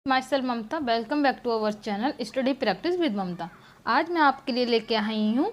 My self Mamta, welcome back to our channel study practice with Mamta. आज मैं आपके लिए लेके आई हूँ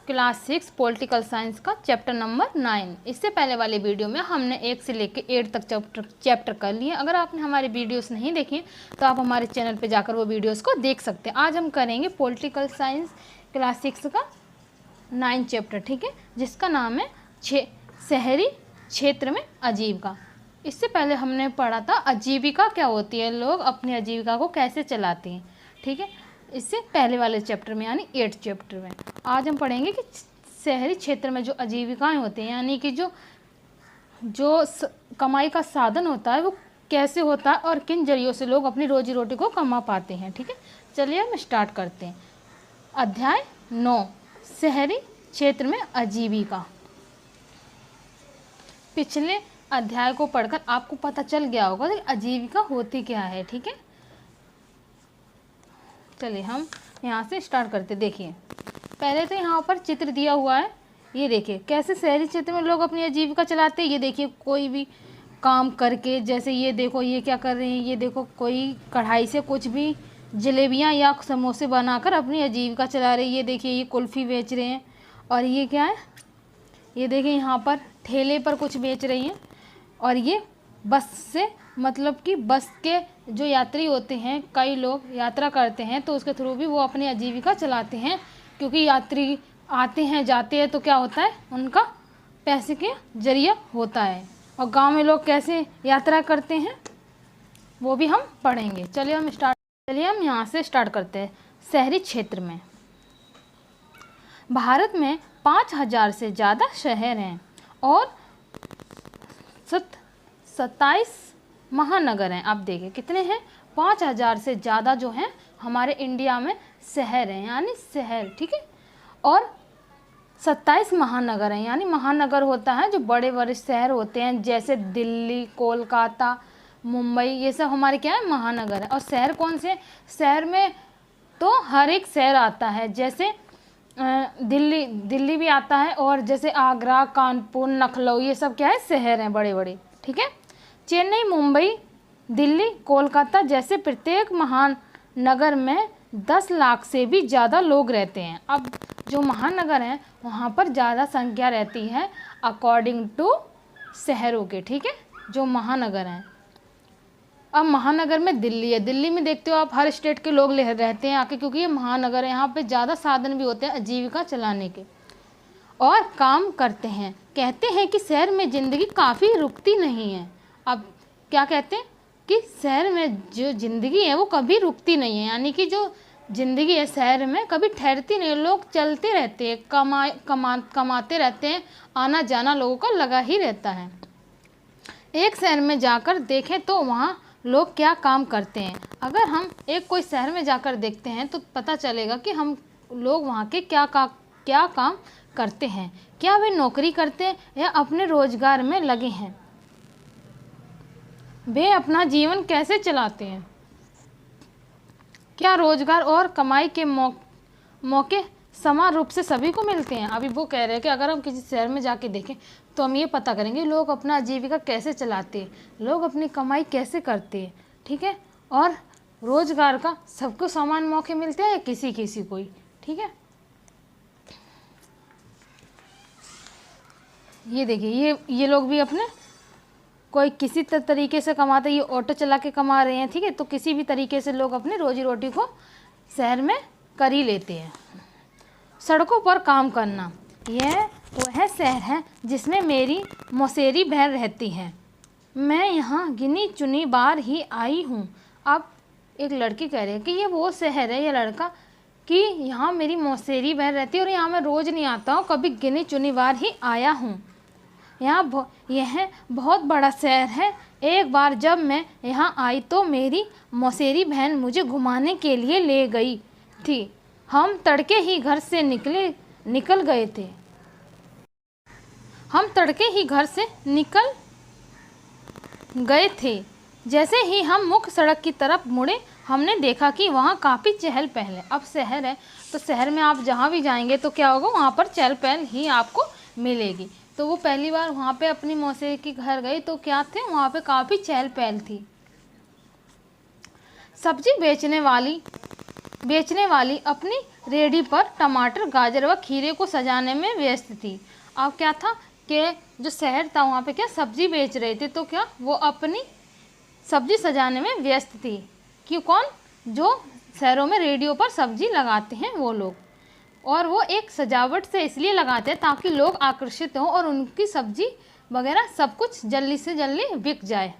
क्लास 6 पॉलिटिकल साइंस का चैप्टर नंबर 9। इससे पहले वाले वीडियो में हमने 1 से लेकर 8 तक चैप्टर कर लिए। अगर आपने हमारी वीडियोस नहीं देखी तो आप हमारे चैनल पे जाकर वो वीडियोस को देख सकते हैं। आज हम करेंगे पॉलिटिकल साइंस क्लास 6 का 9 चैप्टर, ठीक है, जिसका नाम है शहरी क्षेत्र में आजीविका। इससे पहले हमने पढ़ा था आजीविका क्या होती है, लोग अपनी आजीविका को कैसे चलाते हैं, ठीक है, इससे पहले वाले चैप्टर में यानी 8 चैप्टर में। आज हम पढ़ेंगे कि शहरी क्षेत्र में जो आजीविकाएं होती हैं यानी कि जो कमाई का साधन होता है वो कैसे होता है और किन जरियों से लोग अपनी रोजी रोटी को कमा पाते हैं, ठीक है। चलिए हम स्टार्ट करते हैं। अध्याय 9 शहरी क्षेत्र में आजीविका। पिछले अध्याय को पढ़कर आपको पता चल गया होगा कि आजीविका होती क्या है, ठीक है। चलिए हम यहाँ से स्टार्ट करते। देखिए पहले तो यहाँ पर चित्र दिया हुआ है, ये देखिए कैसे शहरी क्षेत्र में लोग अपनी आजीविका चलाते हैं। ये देखिए कोई भी काम करके, जैसे ये देखो ये क्या कर रहे हैं, ये देखो कोई कढ़ाई से कुछ भी जलेबियाँ या समोसे बनाकर अपनी आजीविका चला रही है। ये देखिए ये कुल्फ़ी बेच रहे हैं। और ये क्या है, ये देखिए यहाँ पर ठेले पर कुछ बेच रही हैं। और ये बस से, मतलब कि बस के जो यात्री होते हैं, कई लोग यात्रा करते हैं तो उसके थ्रू भी वो अपनी आजीविका चलाते हैं, क्योंकि यात्री आते हैं जाते हैं तो क्या होता है, उनका पैसे के जरिया होता है। और गांव में लोग कैसे यात्रा करते हैं वो भी हम पढ़ेंगे। चलिए हम यहाँ से स्टार्ट करते हैं। शहरी क्षेत्र में भारत में 5000 से ज़्यादा शहर हैं और 27 महानगर हैं। आप देखिए कितने हैं, 5000 से ज़्यादा जो हैं हमारे इंडिया में शहर हैं यानी शहर, ठीक है। और 27 महानगर हैं, यानी महानगर होता है जो बड़े बड़े शहर होते हैं, जैसे दिल्ली, कोलकाता, मुंबई, ये सब हमारे क्या है, महानगर है। और शहर कौन से, शहर में तो हर एक शहर आता है, जैसे दिल्ली भी आता है, और जैसे आगरा, कानपुर, लखनऊ, ये सब क्या है, शहर हैं बड़े बड़े, ठीक है। चेन्नई, मुंबई, दिल्ली, कोलकाता जैसे प्रत्येक महानगर में 10 लाख से भी ज़्यादा लोग रहते हैं। अब जो महानगर हैं वहाँ पर ज़्यादा संख्या रहती है अकॉर्डिंग टू शहरों के, ठीक है, जो महानगर हैं। अब महानगर में दिल्ली है, दिल्ली में देखते हो आप हर स्टेट के लोग रहते हैं आके, क्योंकि ये महानगर है, यहाँ पे ज़्यादा साधन भी होते हैं आजीविका चलाने के और काम करते हैं। कहते हैं कि शहर में ज़िंदगी काफ़ी रुकती नहीं है। अब क्या कहते हैं कि शहर में जो ज़िंदगी है वो कभी रुकती नहीं है, यानी कि जो ज़िंदगी है शहर में कभी ठहरती नहीं है, लोग चलते रहते हैं, कमाते रहते हैं, आना जाना लोगों का लगा ही रहता है। एक शहर में जाकर देखें तो वहाँ लोग क्या काम करते हैं। अगर हम कोई शहर में जाकर देखते हैं तो पता चलेगा कि हम लोग वहाँ के क्या काम करते हैं, क्या वे नौकरी करते हैं या अपने रोजगार में लगे हैं, वे अपना जीवन कैसे चलाते हैं, क्या रोजगार और कमाई के मौके समान रूप से सभी को मिलते हैं। अभी वो कह रहे हैं कि अगर हम किसी शहर में जाके देखें तो हम ये पता करेंगे लोग अपना आजीविका कैसे चलाते हैं, लोग अपनी कमाई कैसे करते हैं, ठीक है, और रोजगार का सबको समान मौके मिलते हैं या किसी को ही, ठीक है। ये देखिए ये लोग भी अपने कोई किसी तरीके से कमाते, ये ऑटो चला के कमा रहे हैं, ठीक है, तो किसी भी तरीके से लोग अपनी रोजी रोटी को शहर में कर ही लेते हैं। सड़कों पर काम करना, यह वह शहर है जिसमें मेरी मौसेरी बहन रहती है। मैं यहाँ गिनी चुनी बार ही आई हूँ। अब एक लड़की कह रही है कि ये वो शहर है, ये लड़का, कि यहाँ मेरी मौसेरी बहन रहती है और यहाँ मैं रोज़ नहीं आता हूँ, कभी गिनी चुनी बार ही आया हूँ। यह बहुत बड़ा शहर है। एक बार जब मैं यहाँ आई तो मेरी मौसेरी बहन मुझे घुमाने के लिए ले गई थी। हम तड़के ही घर से निकल गए थे। हम तड़के ही घर से निकल गए थे। जैसे ही हम मुख्य सड़क की तरफ मुड़े हमने देखा कि वहाँ काफ़ी चहल पहल है। अब शहर है तो शहर में आप जहाँ भी जाएंगे तो क्या होगा, वहाँ पर चहल पहल ही आपको मिलेगी। तो वो पहली बार वहाँ पे अपनी मौसी के घर गई तो क्या थे, वहाँ पे काफ़ी चहल पहल थी। सब्जी बेचने वाली अपनी रेहड़ी पर टमाटर, गाजर व खीरे को सजाने में व्यस्त थी। अब क्या था कि जो शहर था वहाँ पे क्या सब्जी बेच रहे थे, तो क्या वो अपनी सब्जी सजाने में व्यस्त थी। क्यों? कौन? जो शहरों में रेडियो पर सब्जी लगाते हैं वो लोग। और वो एक सजावट से इसलिए लगाते हैं ताकि लोग आकर्षित हों और उनकी सब्जी वगैरह सब कुछ जल्दी से जल्दी बिक जाए,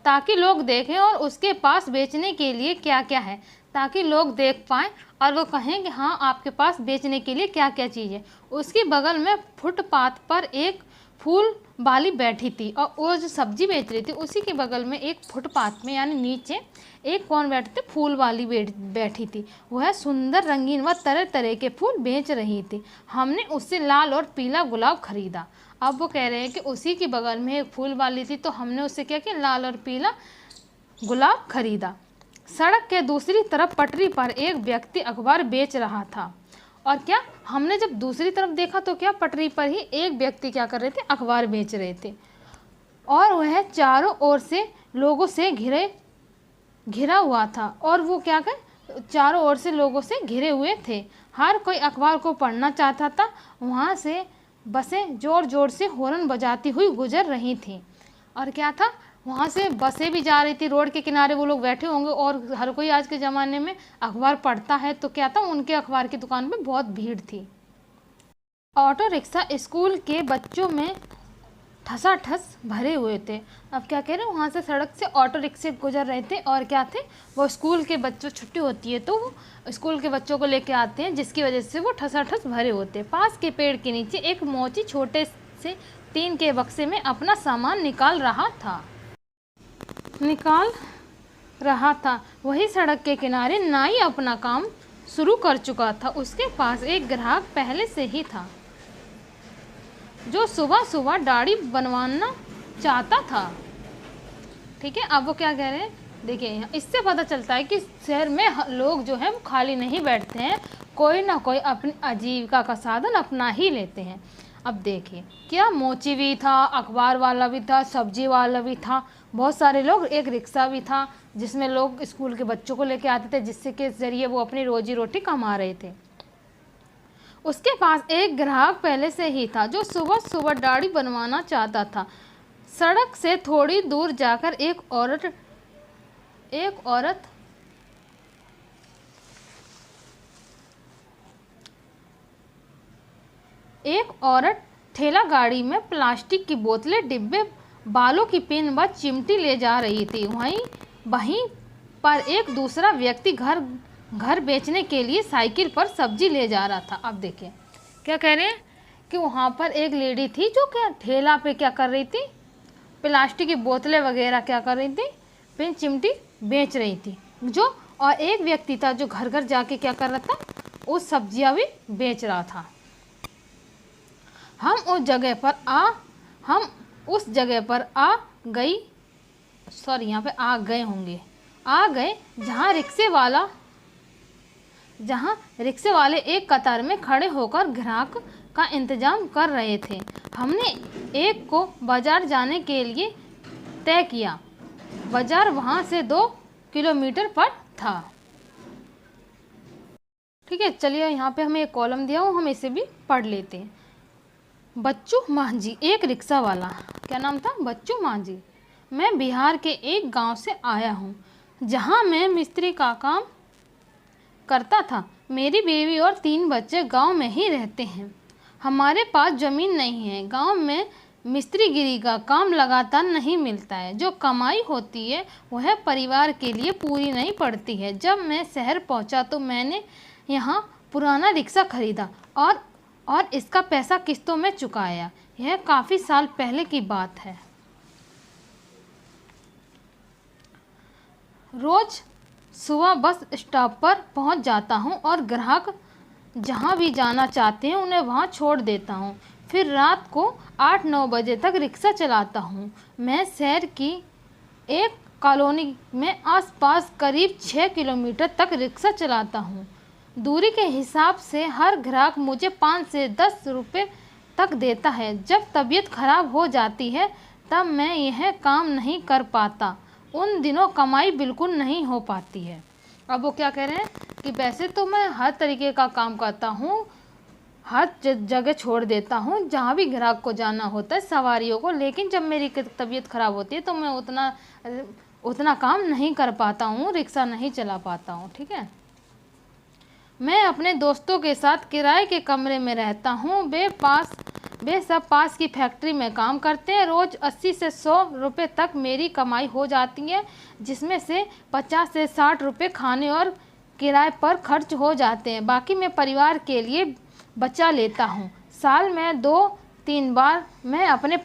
ताकि लोग देखें और उसके पास बेचने के लिए क्या क्या है, ताकि लोग देख पाएँ और वो कहें कि हाँ आपके पास बेचने के लिए क्या क्या चीज़ है। उसके बगल में फुटपाथ पर एक फूल वाली बैठी थी और वो जो सब्जी बेच रही थी उसी के बगल में एक फुटपाथ में यानी नीचे एक कौन बैठे थे? फूल वाली बैठी थी। वह सुंदर, रंगीन व तरह तरह के फूल बेच रही थी। हमने उससे लाल और पीला गुलाब खरीदा। अब वो कह रहे हैं कि उसी के बगल में एक फूल वाली थी तो हमने उससे क्या किया? लाल और पीला गुलाब खरीदा। सड़क के दूसरी तरफ पटरी पर एक व्यक्ति अखबार बेच रहा था। और क्या हमने जब दूसरी तरफ देखा तो क्या पटरी पर ही एक व्यक्ति क्या कर रहे थे? अखबार बेच रहे थे। और वह चारों ओर से लोगों से घिरा हुआ था। और वो क्या कर चारों ओर से लोगों से घिरे हुए थे। हर कोई अखबार को पढ़ना चाहता था। वहाँ से बसें जोर जोर से हॉर्न बजाती हुई गुजर रही थी। और क्या था? वहाँ से बसें भी जा रही थी, रोड के किनारे वो लोग बैठे होंगे और हर कोई आज के ज़माने में अखबार पढ़ता है, तो क्या था? उनके अखबार की दुकान पे बहुत भीड़ थी। ऑटो रिक्शा स्कूल के बच्चों में ठसाठस भरे हुए थे। अब क्या कह रहे हैं? वहाँ से सड़क से ऑटो रिक्शे गुजर रहे थे और क्या थे? वो स्कूल के बच्चों, छुट्टी होती है तो वो स्कूल के बच्चों को लेके आते हैं, जिसकी वजह से वो ठसाठस भरे होते हैं। पास के पेड़ के नीचे एक मोची छोटे से टीन के बक्से में अपना सामान निकाल रहा था। वही सड़क के किनारे नाई अपना काम शुरू कर चुका था। उसके पास एक ग्राहक पहले से ही था जो सुबह सुबह दाढ़ी बनवाना चाहता था। ठीक है, अब वो क्या कह रहे हैं? देखिए, इससे पता चलता है कि शहर में लोग जो है वो खाली नहीं बैठते हैं, कोई ना कोई अपनी आजीविका का साधन अपना ही लेते हैं। अब देखिए, क्या मोची भी था, अखबार वाला भी था, सब्जी वाला भी था, बहुत सारे लोग, एक रिक्शा भी था जिसमें लोग स्कूल के बच्चों को लेके आते थे, जिससे के ज़रिए वो अपनी रोजी रोटी कमा रहे थे। उसके पास एक ग्राहक पहले से ही था जो सुबह सुबह दाढ़ी बनवाना चाहता था। सड़क से थोड़ी दूर जाकर एक औरत ठेला गाड़ी में प्लास्टिक की बोतलें, डिब्बे, बालों की पिन व चिमटी ले जा रही थी। वहीं पर एक दूसरा व्यक्ति घर बेचने के लिए साइकिल पर सब्जी ले जा रहा था। अब देखिए क्या कह रहे हैं कि वहाँ पर एक लेडी थी जो क्या ठेला पे क्या कर रही थी? प्लास्टिक की बोतलें वगैरह क्या कर रही थी? पिन चिमटी बेच रही थी जो, और एक व्यक्ति था जो घर घर जाके क्या कर रहा था? उस सब्जियाँ भी बेच रहा था। हम उस जगह पर आ गए जहाँ रिक्शे वाले एक कतार में खड़े होकर ग्राहक का इंतजाम कर रहे थे। हमने एक को बाजार जाने के लिए तय किया। बाजार वहाँ से 2 किलोमीटर पर था। ठीक है, चलिए यहाँ पे हमें एक कॉलम दिया हो, हम इसे भी पढ़ लेते हैं। बच्चू मांझी, एक रिक्शा वाला। क्या नाम था? बच्चू मांझी। मैं बिहार के एक गांव से आया हूँ जहाँ मैं मिस्त्री का काम करता था। मेरी बीवी और 3 बच्चे गांव में ही रहते हैं। हमारे पास ज़मीन नहीं है। गांव में मिस्त्रीगिरी का काम लगातार नहीं मिलता है। जो कमाई होती है वह परिवार के लिए पूरी नहीं पड़ती है। जब मैं शहर पहुंचा तो मैंने यहाँ पुराना रिक्शा खरीदा और इसका पैसा किस्तों में चुकाया। यह काफ़ी साल पहले की बात है। रोज़ सुबह बस स्टॉप पर पहुंच जाता हूं और ग्राहक जहां भी जाना चाहते हैं उन्हें वहां छोड़ देता हूं। फिर रात को 8-9 बजे तक रिक्शा चलाता हूं। मैं शहर की एक कॉलोनी में आसपास करीब 6 किलोमीटर तक रिक्शा चलाता हूं। दूरी के हिसाब से हर ग्राहक मुझे 5 से 10 रुपये तक देता है। जब तबीयत खराब हो जाती है तब मैं यह काम नहीं कर पाता। उन दिनों कमाई बिल्कुल नहीं हो पाती है। अब वो क्या कह रहे हैं कि वैसे तो मैं हर तरीके का काम करता हूँ, हर जगह छोड़ देता हूँ जहाँ भी ग्राहक को जाना होता है, सवारियों को, लेकिन जब मेरी तबीयत ख़राब होती है तो मैं उतना काम नहीं कर पाता हूँ, रिक्शा नहीं चला पाता हूँ। ठीक है, मैं अपने दोस्तों के साथ किराए के कमरे में रहता हूँ। वे सब पास की फैक्ट्री में काम करते हैं। रोज़ 80 से 100 रुपये तक मेरी कमाई हो जाती है, जिसमें से 50 से 60 रुपये खाने और किराए पर खर्च हो जाते हैं। बाकी मैं परिवार के लिए बचा लेता हूँ। साल में 2-3 बार मैं अपने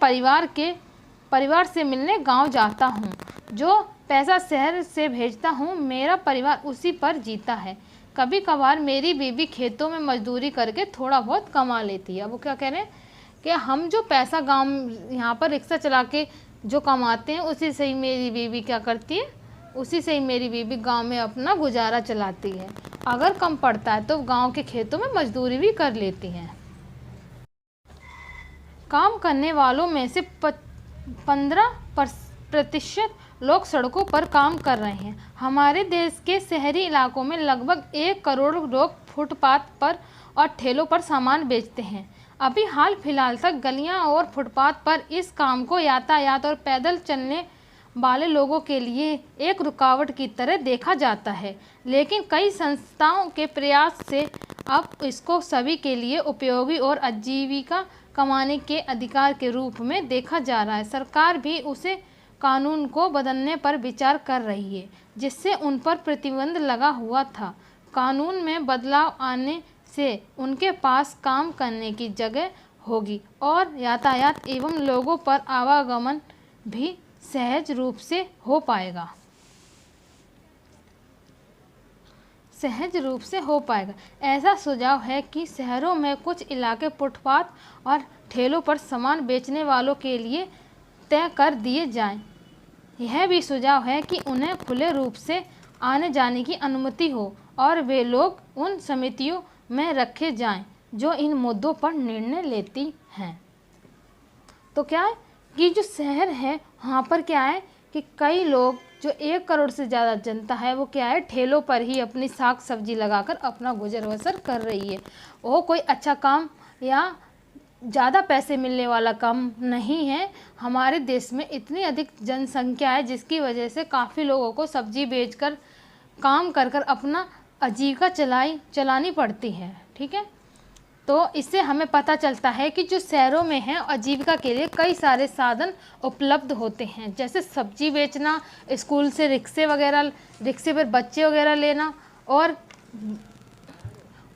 परिवार से मिलने गांव जाता हूँ। जो पैसा शहर से भेजता हूँ, मेरा परिवार उसी पर जीता है। कभी कभार मेरी बीवी खेतों में मजदूरी करके थोड़ा बहुत कमा लेती है। अब वो क्या कह रहे हैं कि हम जो पैसा गांव यहाँ पर रिक्शा चला के जो कमाते हैं, उसी से ही मेरी बीवी क्या करती है, उसी से ही मेरी बीवी गांव में अपना गुजारा चलाती है। अगर कम पड़ता है तो गांव के खेतों में मजदूरी भी कर लेती हैं। काम करने वालों में से 15% लोग सड़कों पर काम कर रहे हैं। हमारे देश के शहरी इलाकों में लगभग 1 करोड़ लोग फुटपाथ पर और ठेलों पर सामान बेचते हैं। अभी हाल फिलहाल तक गलियां और फुटपाथ पर इस काम को यातायात और पैदल चलने वाले लोगों के लिए एक रुकावट की तरह देखा जाता है, लेकिन कई संस्थाओं के प्रयास से अब इसको सभी के लिए उपयोगी और आजीविका कमाने के अधिकार के रूप में देखा जा रहा है। सरकार भी उसे कानून को बदलने पर विचार कर रही है, जिससे उन पर प्रतिबंध लगा हुआ था। कानून में बदलाव आने से उनके पास काम करने की जगह होगी और यातायात एवं लोगों पर आवागमन भी सहज रूप से हो पाएगा। ऐसा सुझाव है कि शहरों में कुछ इलाके फुटपाथ और ठेलों पर सामान बेचने वालों के लिए तय कर दिए जाएं। यह भी सुझाव है कि उन्हें खुले रूप से आने जाने की अनुमति हो और वे लोग उन समितियों में रखे जाएं जो इन मुद्दों पर निर्णय लेती हैं। तो क्या है कि जो शहर है वहाँ पर क्या है कि कई लोग, जो 1 करोड़ से ज़्यादा जनता है, वो क्या है, ठेलों पर ही अपनी साग सब्जी लगाकर अपना गुजर बसर कर रही है। वो कोई अच्छा काम या ज़्यादा पैसे मिलने वाला काम नहीं है। हमारे देश में इतनी अधिक जनसंख्या है, जिसकी वजह से काफ़ी लोगों को सब्जी बेचकर काम कर कर अपना आजीविका चलानी पड़ती है। ठीक है, तो इससे हमें पता चलता है कि जो शहरों में है आजीविका के लिए कई सारे साधन उपलब्ध होते हैं, जैसे सब्जी बेचना, स्कूल से रिक्शे पर बच्चे वगैरह लेना और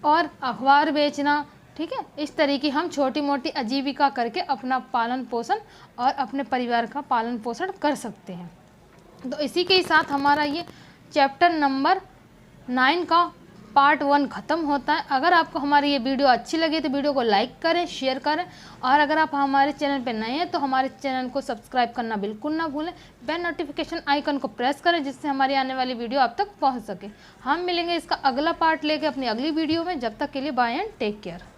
अखबार बेचना। ठीक है, इस तरह की हम छोटी मोटी आजीविका करके अपना पालन पोषण और अपने परिवार का पालन पोषण कर सकते हैं। तो इसी के साथ हमारा ये चैप्टर नंबर 9 का पार्ट 1 ख़त्म होता है। अगर आपको हमारी ये वीडियो अच्छी लगी तो वीडियो को लाइक करें, शेयर करें, और अगर आप हमारे चैनल पर नए हैं तो हमारे चैनल को सब्सक्राइब करना बिल्कुल ना भूलें। बेल नोटिफिकेशन आइकन को प्रेस करें, जिससे हमारी आने वाली वीडियो आप तक पहुंच सके। हम मिलेंगे इसका अगला पार्ट लेके अपनी अगली वीडियो में। जब तक के लिए बाय एंड टेक केयर।